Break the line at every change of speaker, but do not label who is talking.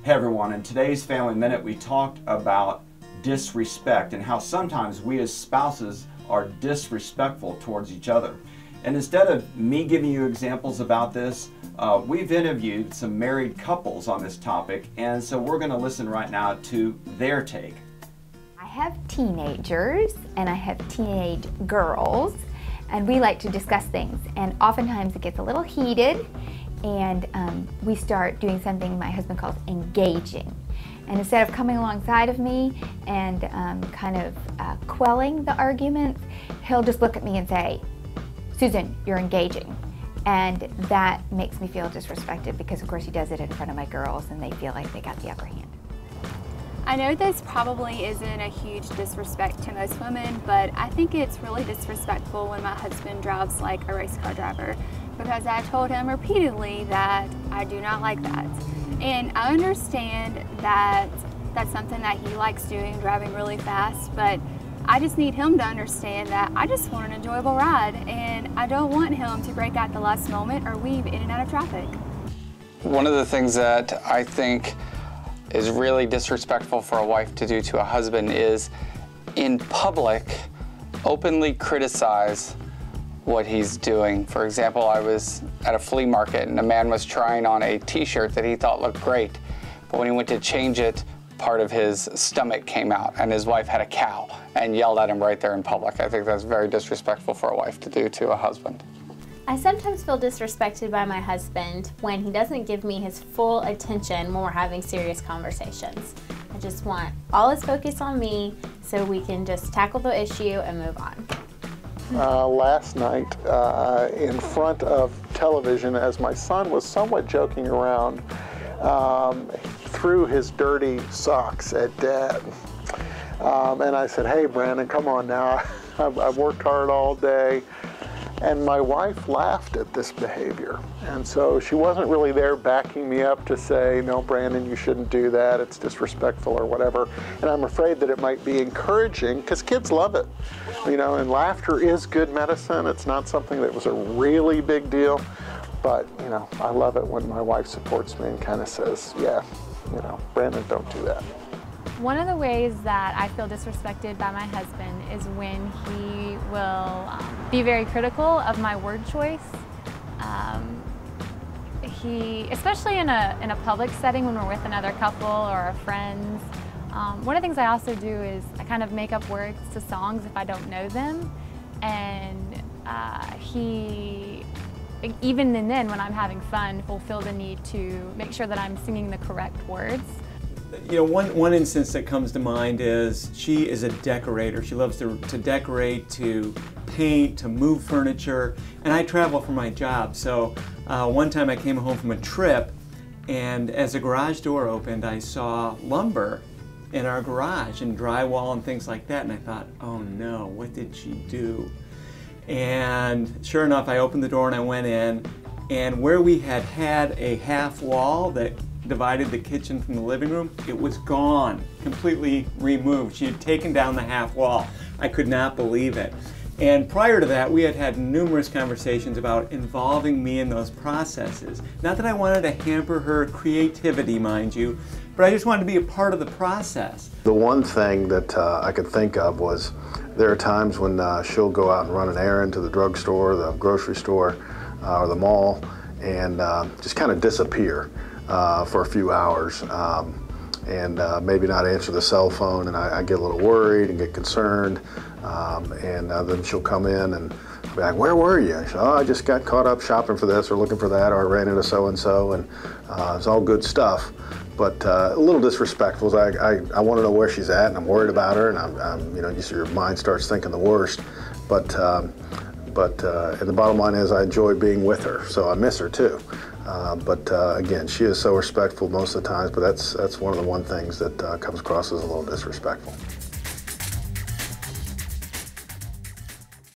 Hey everyone, in today's Family Minute we talked about disrespect and how sometimes we as spouses are disrespectful towards each other. And instead of me giving you examples about this, we've interviewed some married couples on this topic, and so we're going to listen right now to their take.
I have teenagers and I have teenage girls, and we like to discuss things, and oftentimes it gets a little heated, and we start doing something my husband calls engaging. And instead of coming alongside of me and kind of quelling the arguments, he'll just look at me and say, "Susan, you're engaging." And that makes me feel disrespected because of course he does it in front of my girls and they feel like they got the upper hand.
I know this probably isn't a huge disrespect to most women, but I think it's really disrespectful when my husband drives like a race car driver, because I told him repeatedly that I do not like that. And I understand that that's something that he likes doing, driving really fast, but I just need him to understand that I just want an enjoyable ride, and I don't want him to break at the last moment or weave in and out of traffic.
One of the things that I think is really disrespectful for a wife to do to a husband is, in public, openly criticize what he's doing. For example, I was at a flea market and a man was trying on a t-shirt that he thought looked great, but when he went to change it, part of his stomach came out and his wife had a cow and yelled at him right there in public. I think that's very disrespectful for a wife to do to a husband.
I sometimes feel disrespected by my husband when he doesn't give me his full attention when we're having serious conversations. I just want all his focus on me so we can just tackle the issue and move on.
Last night in front of television, as my son was somewhat joking around, threw his dirty socks at Dad. And I said, "Hey Brandon, come on now, I've worked hard all day." And my wife laughed at this behavior. And so she wasn't really there backing me up to say, "No, Brandon, you shouldn't do that, it's disrespectful," or whatever. And I'm afraid that it might be encouraging, because kids love it. You know, and laughter is good medicine. It's not something that was a really big deal. But, you know, I love it when my wife supports me and kind of says, "Yeah, you know, Brandon, don't do that."
One of the ways that I feel disrespected by my husband is when he will be very critical of my word choice. Especially in a public setting when we're with another couple or our friends. One of the things I also do is I kind of make up words to songs if I don't know them, and even then when I'm having fun, he'll feel the need to make sure that I'm singing the correct words.
You know, one instance that comes to mind is she is a decorator. She loves to decorate, to paint, to move furniture, and I travel for my job. So one time I came home from a trip, and as the garage door opened, I saw lumber in our garage and drywall and things like that, and I thought, "Oh no, what did she do?" And sure enough, I opened the door and I went in, and where we had a half wall that divided the kitchen from the living room, it was gone, completely removed. She had taken down the half wall. I could not believe it. And prior to that, we had had numerous conversations about involving me in those processes. Not that I wanted to hamper her creativity, mind you, but I just wanted to be a part of the process.
The one thing that I could think of was there are times when she'll go out and run an errand to the drugstore, the grocery store, or the mall, and just kind of disappear for a few hours, and maybe not answer the cell phone, and I get a little worried and get concerned, and then she'll come in and I'll be like, "Where were you?" She, "Oh, I just got caught up shopping for this or looking for that, or I ran into so-and-so," and it's all good stuff, but a little disrespectful. I want to know where she's at, and I'm worried about her, and I'm you know, just your mind starts thinking the worst, and the bottom line is I enjoy being with her, so I miss her too. Again, she is so respectful most of the times, but that's one of the things that comes across as a little disrespectful.